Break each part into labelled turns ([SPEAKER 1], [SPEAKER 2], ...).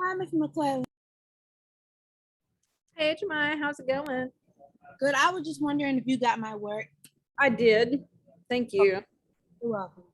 [SPEAKER 1] Hi, Miss McClellan.
[SPEAKER 2] Hey, Jemai, how's it going?
[SPEAKER 1] Good. I was just wondering if you got my work.
[SPEAKER 2] I did. Thank you.
[SPEAKER 1] You're welcome.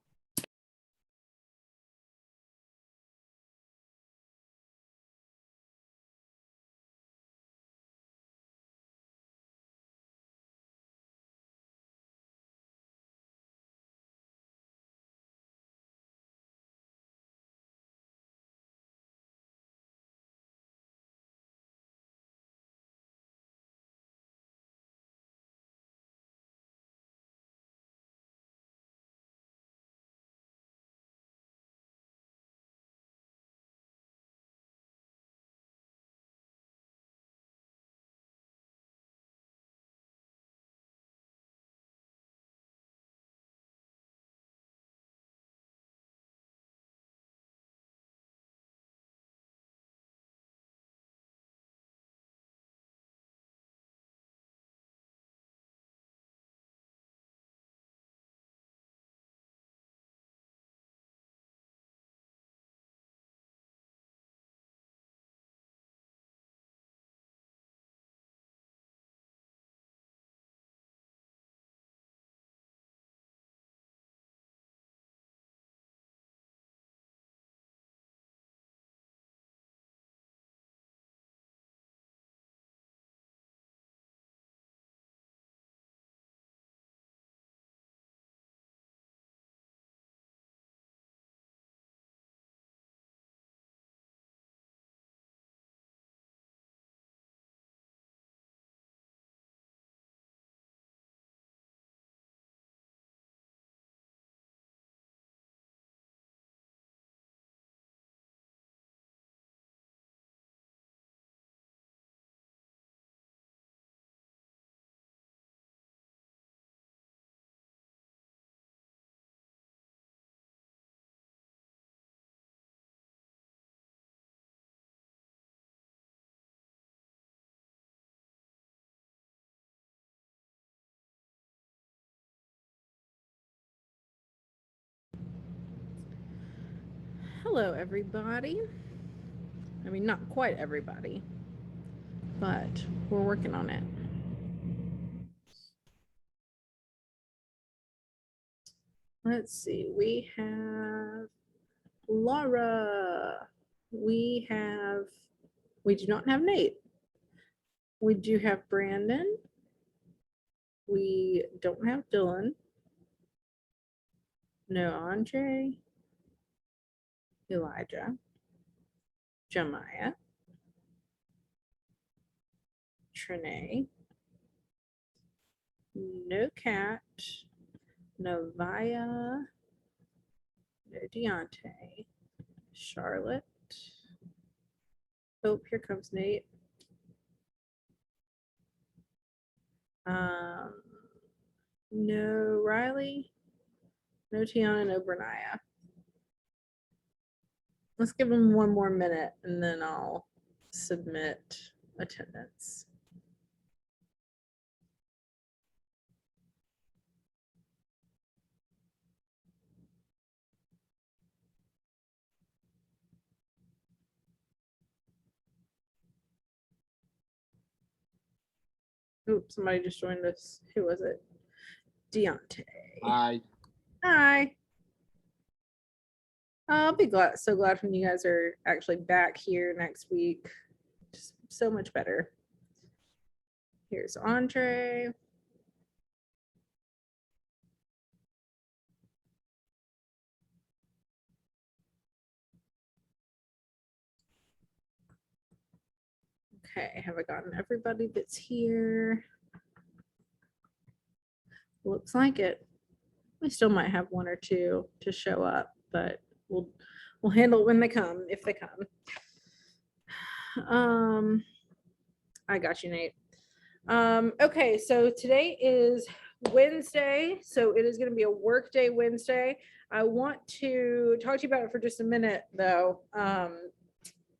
[SPEAKER 2] Hello, everybody. I mean, not quite everybody, but we're working on it. Let's see. We have Laura. We do not have Nate. We do have Brandon. We don't have Dylan. No Andre. Elijah. Jemiah. Trinae. No Cat. No Via. No Deontay. Charlotte. Oh, here comes Nate. No Riley. No Tiana, no Brenaya. Let's give them one more minute and then I'll submit attendance. Oops, somebody just joined us. Who was it? Deontay.
[SPEAKER 3] Hi.
[SPEAKER 2] Hi. I'll be so glad when you guys are actually back here next week. Just so much better. Here's Andre. Okay, have I gotten everybody that's here? Looks like it. We still might have one or two to show up, but we'll handle it when they come, if they come. I got you, Nate. Okay, so today is Wednesday, so it is going to be a Workday Wednesday. I want to talk to you about it for just a minute, though.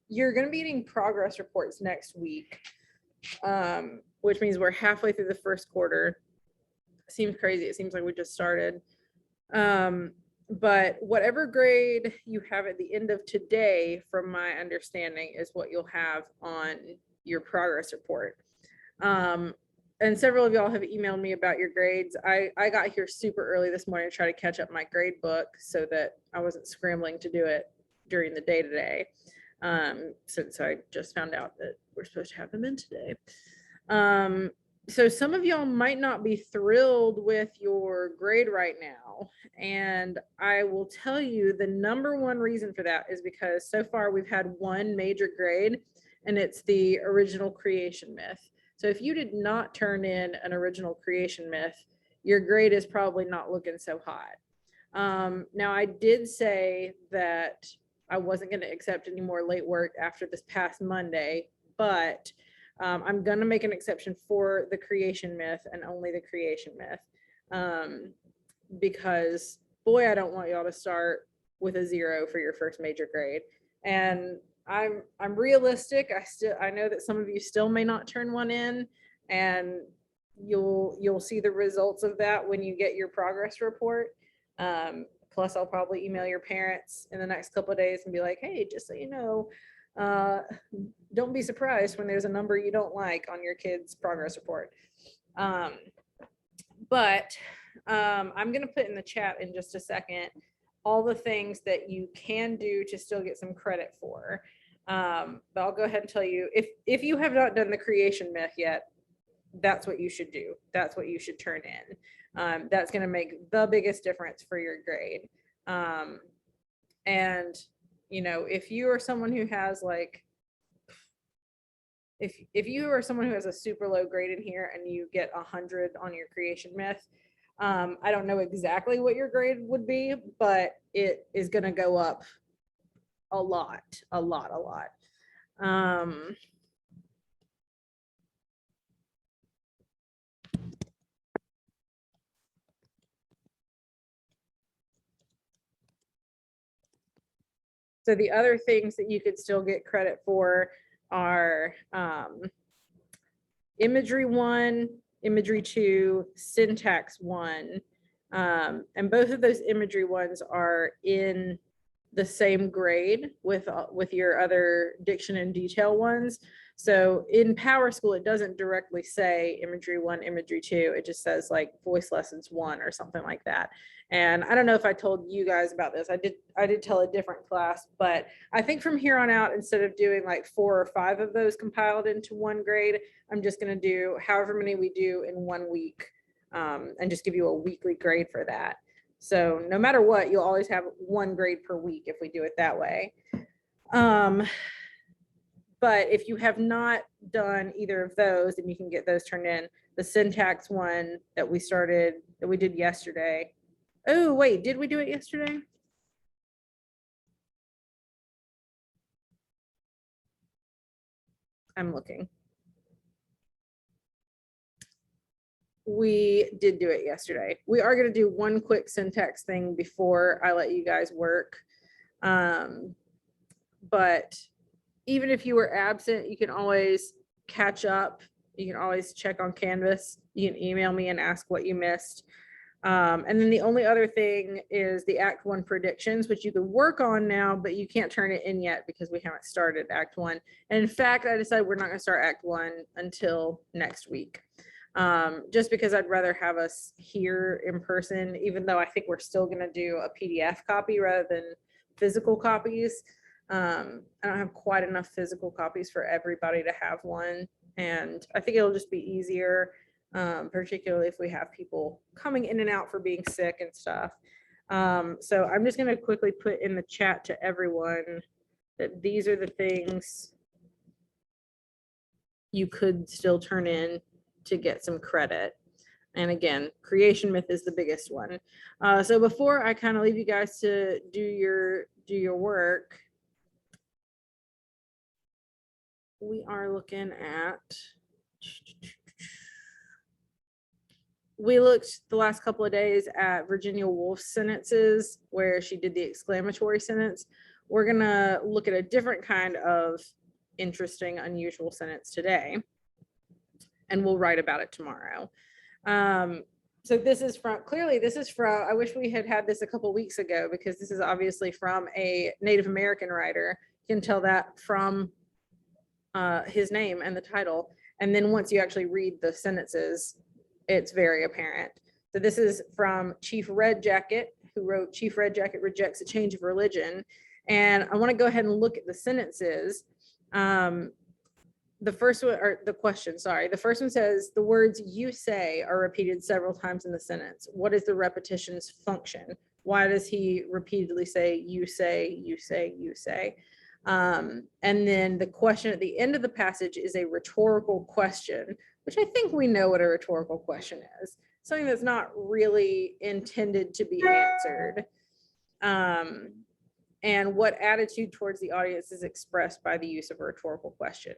[SPEAKER 2] You're going to be getting progress reports next week, which means we're halfway through the first quarter. Seems crazy. It seems like we just started. but whatever grade you have at the end of today, from my understanding, is what you'll have on your progress report. And several of y'all have emailed me about your grades. I got here super early this morning to try to catch up my grade book so that I wasn't scrambling to do it during the day today, since I just found out that we're supposed to have them in today. So some of y'all might not be thrilled with your grade right now. And I will tell you the number one reason for that is because so far we've had one major grade, and it's the original creation myth. So if you did not turn in an original creation myth, your grade is probably not looking so hot. Now I did say that I wasn't going to accept any more late work after this past Monday, but I'm going to make an exception for the creation myth and only the creation myth, because boy, I don't want y'all to start with a 0 for your first major grade. And I'm realistic. I know that some of you still may not turn one in, and you'll see the results of that when you get your progress report. Plus I'll probably email your parents in the next couple of days and be like, hey, just so you know, don't be surprised when there's a number you don't like on your kid's progress report. But I'm going to put in the chat in just a second all the things that you can do to still get some credit for. But I'll go ahead and tell you, if you have not done the creation myth yet, that's what you should do. That's what you should turn in. That's going to make the biggest difference for your grade. And you know, if you are someone who has like, if you are someone who has a super low grade in here and you get 100 on your creation myth, I don't know exactly what your grade would be, but it is going to go up a lot. So the other things that you could still get credit for are imagery 1, imagery 2, syntax 1. And both of those imagery ones are in the same grade with your other diction and detail ones. So in PowerSchool, it doesn't directly say imagery 1, imagery 2. It just says like voice lessons 1 or something like that. And I don't know if I told you guys about this. I did tell a different class, but I think from here on out, instead of doing like 4 or 5 of those compiled into one grade, I'm just going to do however many we do in 1 week, and just give you a weekly grade for that. So no matter what, you'll always have 1 grade per week if we do it that way. But if you have not done either of those, then you can get those turned in. The syntax one that we did yesterday. Oh, wait, did we do it yesterday? I'm looking. We did do it yesterday. We are going to do one quick syntax thing before I let you guys work. But even if you were absent, you can always catch up. You can always check on Canvas. You can email me and ask what you missed. And then the only other thing is the Act 1 predictions, which you can work on now, but you can't turn it in yet because we haven't started Act 1. And in fact, I decided we're not going to start Act 1 until next week. Just because I'd rather have us here in person, even though I think we're still going to do a PDF copy rather than physical copies. I don't have quite enough physical copies for everybody to have one. And I think it'll just be easier, particularly if we have people coming in and out for being sick and stuff. So I'm just going to quickly put in the chat to everyone that these are the things you could still turn in to get some credit. And again, creation myth is the biggest one. So before I kind of leave you guys to do your work, we are looking at, we looked the last couple of days at Virginia Woolf's sentences where she did the exclamatory sentence. We're gonna look at a different kind of interesting, unusual sentence today, and we'll write about it tomorrow. So this is from, clearly this is from, I wish we had this a couple weeks ago, because this is obviously from a Native American writer. You can tell that from his name and the title. And then once you actually read the sentences, it's very apparent. So this is from Chief Red Jacket, who wrote Chief Red Jacket Rejects a Change of Religion. And I want to go ahead and look at the sentences. The first one, or the question, sorry. The first one says, the words "you say" are repeated several times in the sentence. What is the repetition's function? Why does he repeatedly say, "you say, you say, you say"? And then the question at the end of the passage is a rhetorical question, which I think we know what a rhetorical question is. Something that's not really intended to be answered. And what attitude towards the audience is expressed by the use of a rhetorical question.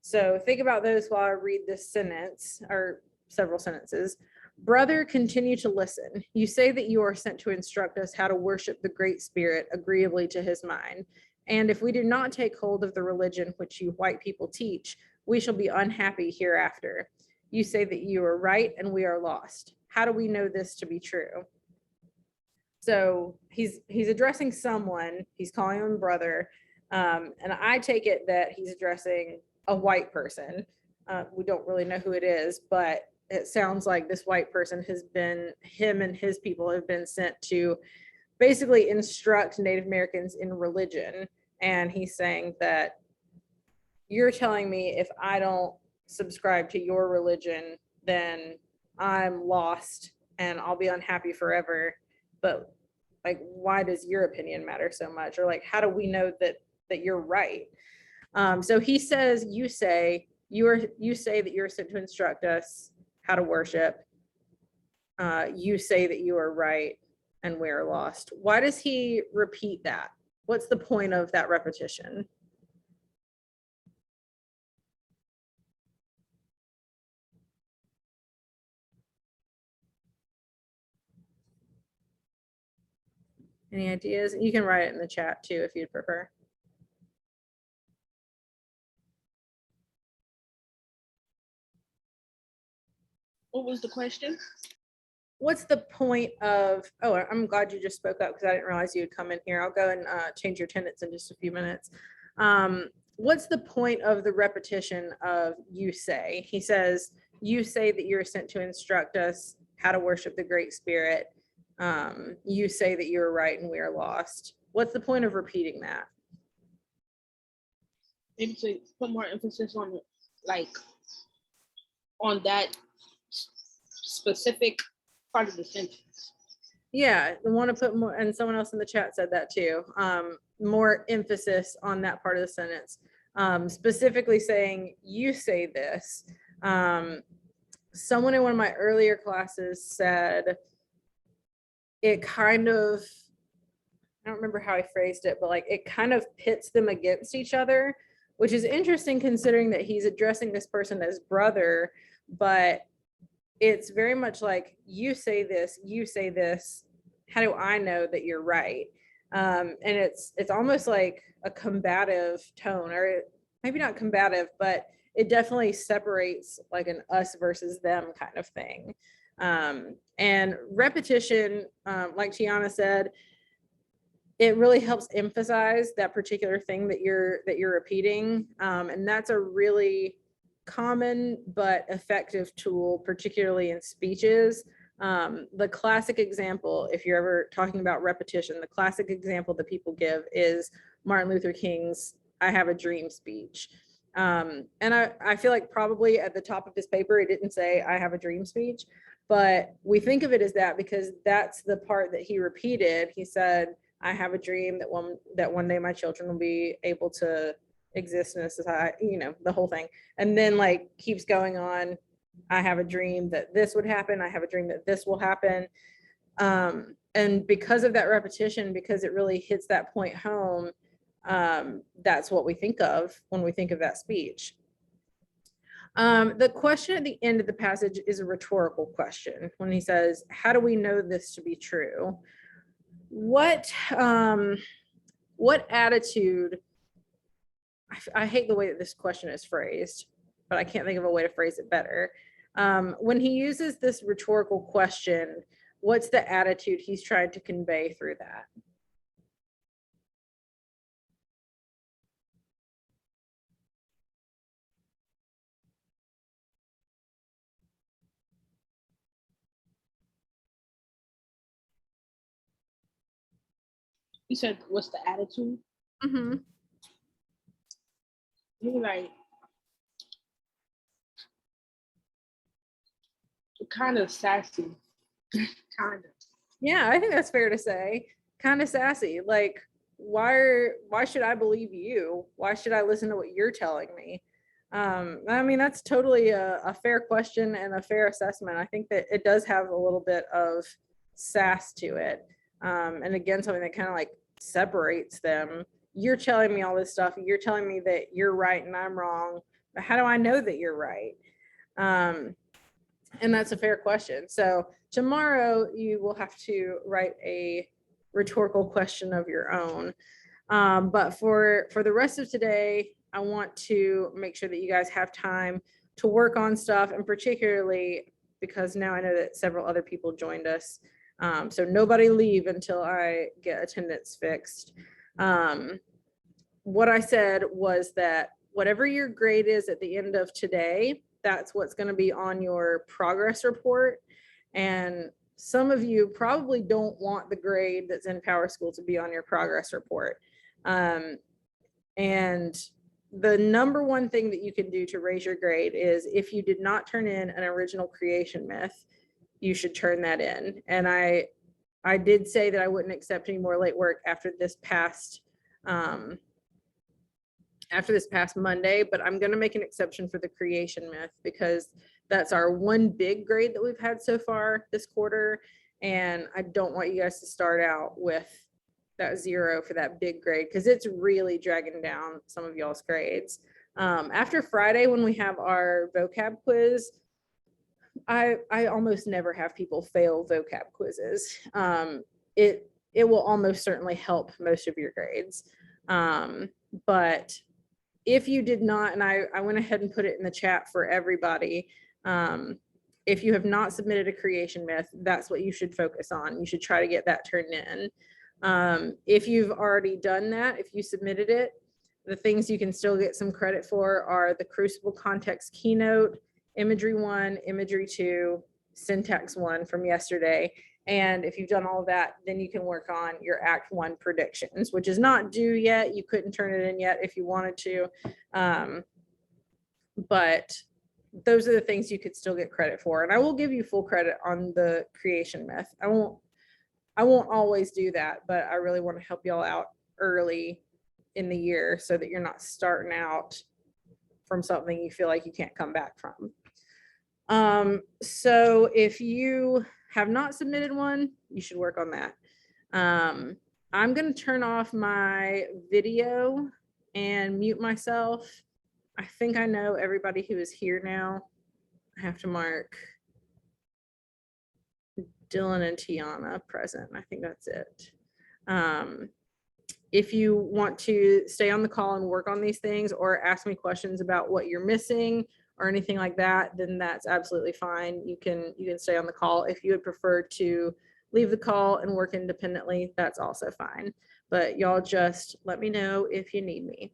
[SPEAKER 2] So think about those while I read this sentence, or several sentences. Brother, continue to listen. You say that you are sent to instruct us how to worship the Great Spirit agreeably to his mind. And if we do not take hold of the religion which you white people teach, we shall be unhappy hereafter. You say that you are right and we are lost. How do we know this to be true? So he's addressing someone, he's calling him brother. And I take it that he's addressing a white person. We don't really know who it is, but it sounds like this white person has been, him and his people have been sent to basically instruct Native Americans in religion. And he's saying that you're telling me if I don't subscribe to your religion, then I'm lost and I'll be unhappy forever. But like, why does your opinion matter so much? Or like, how do we know that you're right? So he says, you say that you're sent to instruct us how to worship. You say that you are right and we are lost. Why does he repeat that? What's the point of that repetition? Any ideas? You can write it in the chat too if you'd prefer.
[SPEAKER 1] What was the question?
[SPEAKER 2] What's the point of, oh, I'm glad you just spoke up because I didn't realize you would come in here. I'll go and change your attendance in just a few minutes. What's the point of the repetition of you say? He says, you say that you're sent to instruct us how to worship the Great Spirit. You say that you're right and we are lost. What's the point of repeating that?
[SPEAKER 1] Maybe to put more emphasis on, like, on that specific part of the sentence.
[SPEAKER 2] Yeah, I want to put more, and someone else in the chat said that too. More emphasis on that part of the sentence. Specifically saying, you say this. Someone in one of my earlier classes said it kind of, I don't remember how I phrased it, but like it kind of pits them against each other, which is interesting considering that he's addressing this person as brother, but it's very much like, you say this, how do I know that you're right? And it's almost like a combative tone, or maybe not combative, but it definitely separates like an us versus them kind of thing. And repetition, like Tiana said, it really helps emphasize that particular thing that you're repeating. And that's a really common but effective tool, particularly in speeches. The classic example, if you're ever talking about repetition, the classic example that people give is Martin Luther King's "I Have a Dream" speech. And I feel like probably at the top of his paper, it didn't say "I have a dream" speech, but we think of it as that because that's the part that he repeated. He said, I have a dream that one day my children will be able to exist in a society, the whole thing. And then like keeps going on. I have a dream that this would happen. I have a dream that this will happen. And because of that repetition, because it really hits that point home, that's what we think of when we think of that speech. The question at the end of the passage is a rhetorical question when he says, how do we know this to be true? What attitude, I hate the way that this question is phrased, but I can't think of a way to phrase it better. When he uses this rhetorical question, what's the attitude he's trying to convey through that?
[SPEAKER 1] You said, what's the attitude?
[SPEAKER 2] Mm-hmm.
[SPEAKER 1] Maybe like kind of sassy, kind of.
[SPEAKER 2] Yeah, I think that's fair to say. Kind of sassy. Like, why should I believe you? Why should I listen to what you're telling me? I mean, that's totally a fair question and a fair assessment. I think that it does have a little bit of sass to it. And again, something that kind of like separates them. You're telling me all this stuff. You're telling me that you're right and I'm wrong. But how do I know that you're right? And that's a fair question. So tomorrow you will have to write a rhetorical question of your own. But for the rest of today, I want to make sure that you guys have time to work on stuff, and particularly because now I know that several other people joined us. So nobody leave until I get attendance fixed. What I said was that whatever your grade is at the end of today, that's what's going to be on your progress report. And some of you probably don't want the grade that's in PowerSchool to be on your progress report. And the number one thing that you can do to raise your grade is if you did not turn in an original creation myth, you should turn that in. And I did say that I wouldn't accept any more late work after this past Monday, but I'm going to make an exception for the creation myth because that's our one big grade that we've had so far this quarter. And I don't want you guys to start out with that 0 for that big grade because it's really dragging down some of y'all's grades. After Friday, when we have our vocab quiz, I almost never have people fail vocab quizzes. It will almost certainly help most of your grades. But if you did not, and I went ahead and put it in the chat for everybody, if you have not submitted a creation myth, that's what you should focus on. You should try to get that turned in. If you've already done that, if you submitted it, the things you can still get some credit for are the Crucible Context Keynote, Imagery 1, Imagery 2, Syntax 1 from yesterday. And if you've done all of that, then you can work on your Act 1 predictions, which is not due yet. You couldn't turn it in yet if you wanted to. But those are the things you could still get credit for. And I will give you full credit on the creation myth. I won't always do that, but I really want to help y'all out early in the year so that you're not starting out from something you feel like you can't come back from. So if you have not submitted one, you should work on that. I'm going to turn off my video and mute myself. I think I know everybody who is here now. I have to mark Dylan and Tiana present. I think that's it. If you want to stay on the call and work on these things or ask me questions about what you're missing or anything like that, then that's absolutely fine. You can stay on the call. If you would prefer to leave the call and work independently, that's also fine. But y'all just let me know if you need me.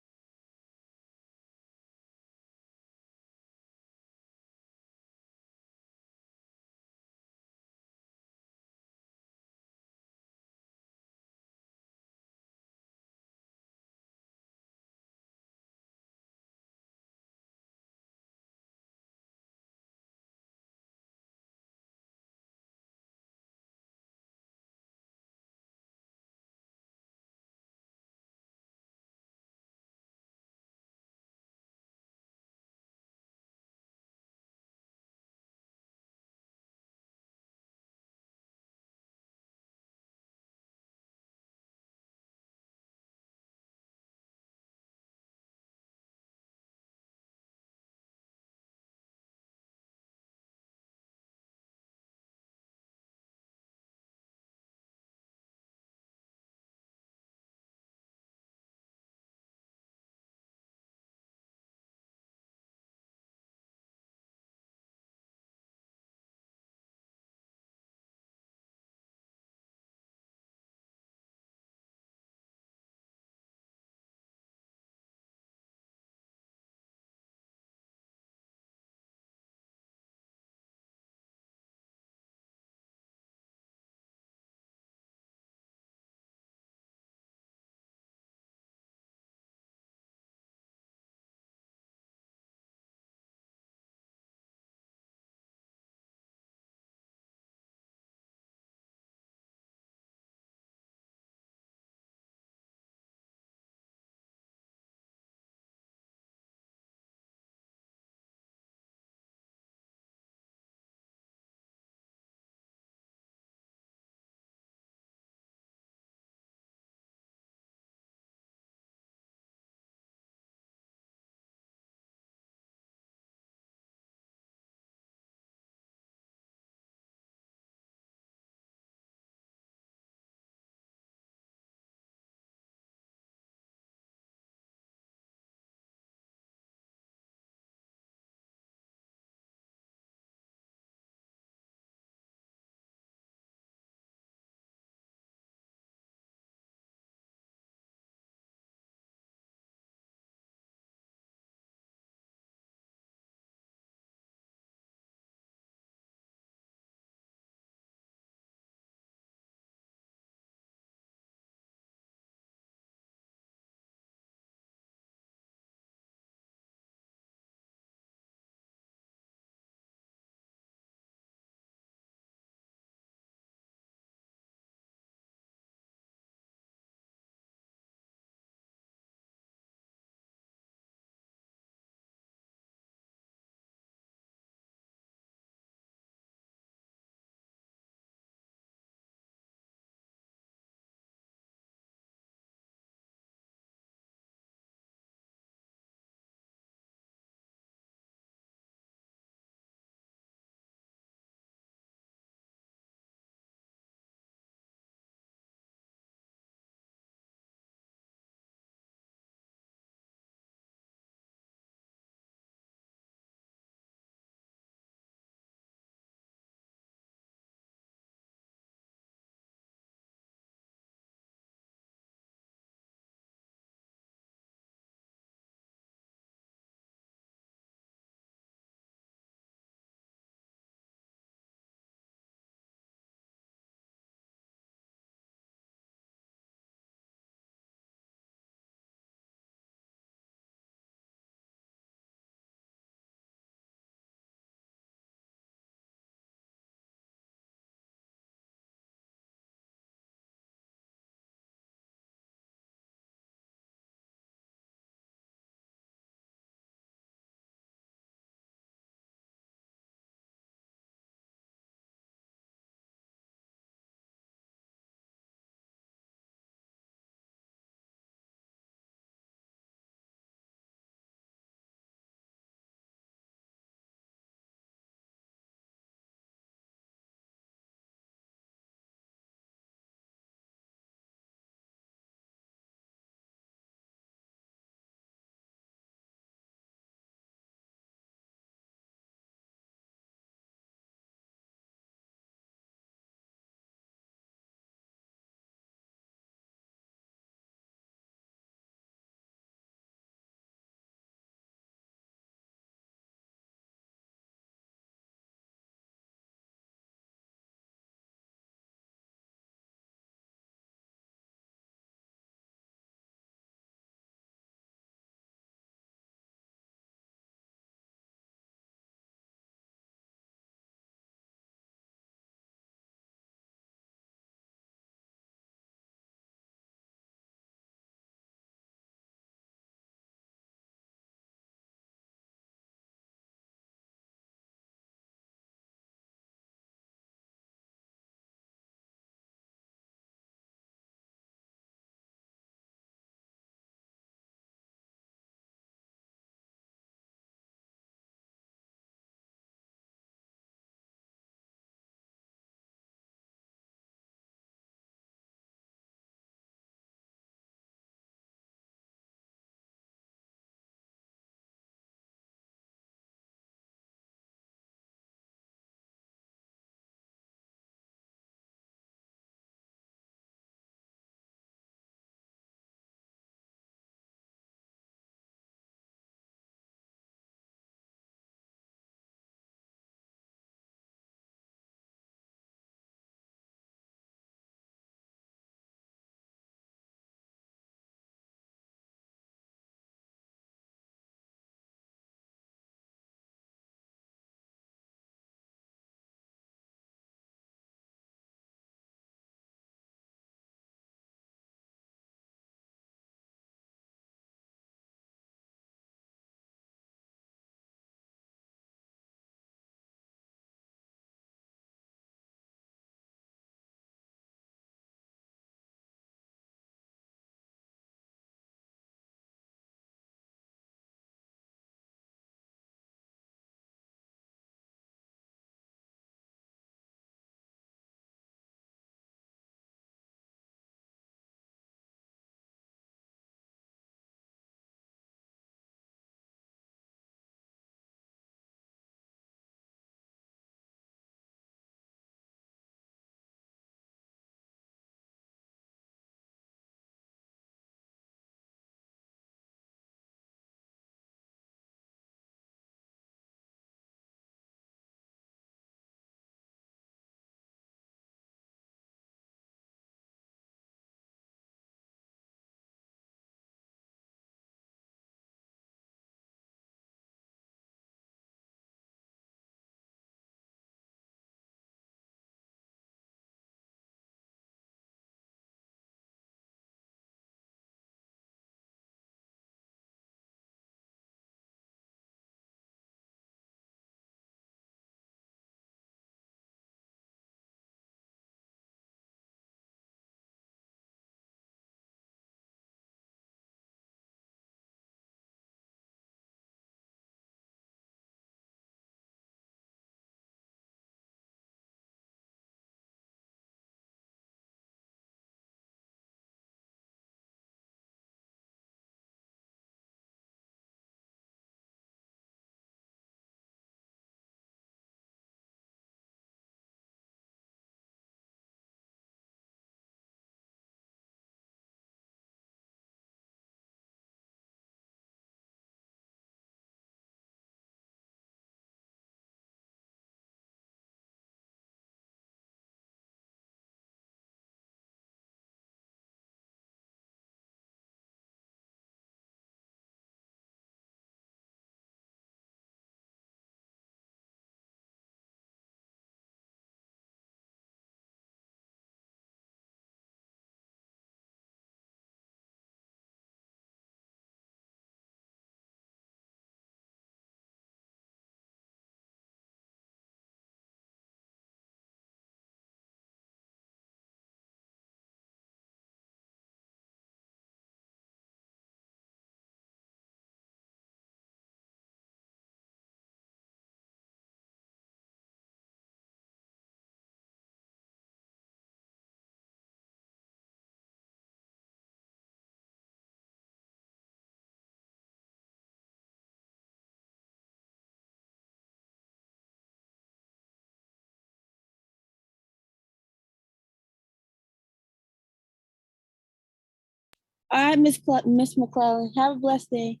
[SPEAKER 3] All right, Miss McClellan. Have a blessed day.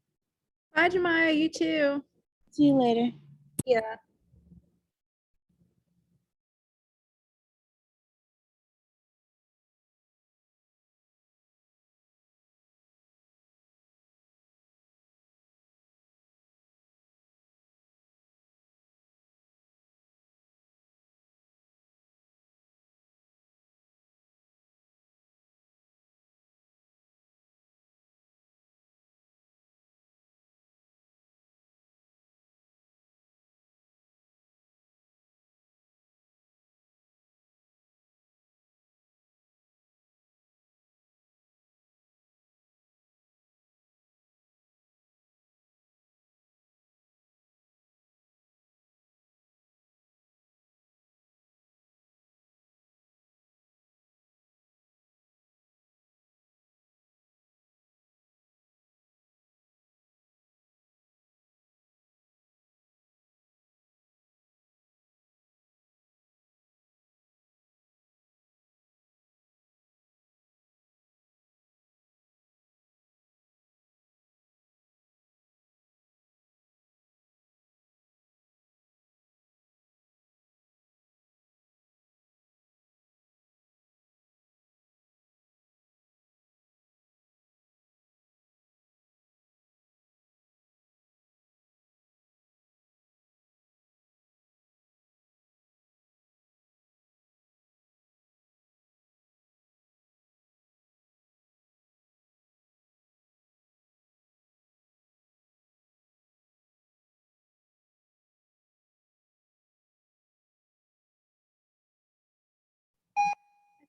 [SPEAKER 2] Bye, Jemiah. You too.
[SPEAKER 3] See you later.
[SPEAKER 2] Yeah.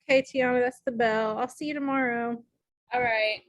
[SPEAKER 2] Okay, Tiana, that's the bell. I'll see you tomorrow.
[SPEAKER 1] All right.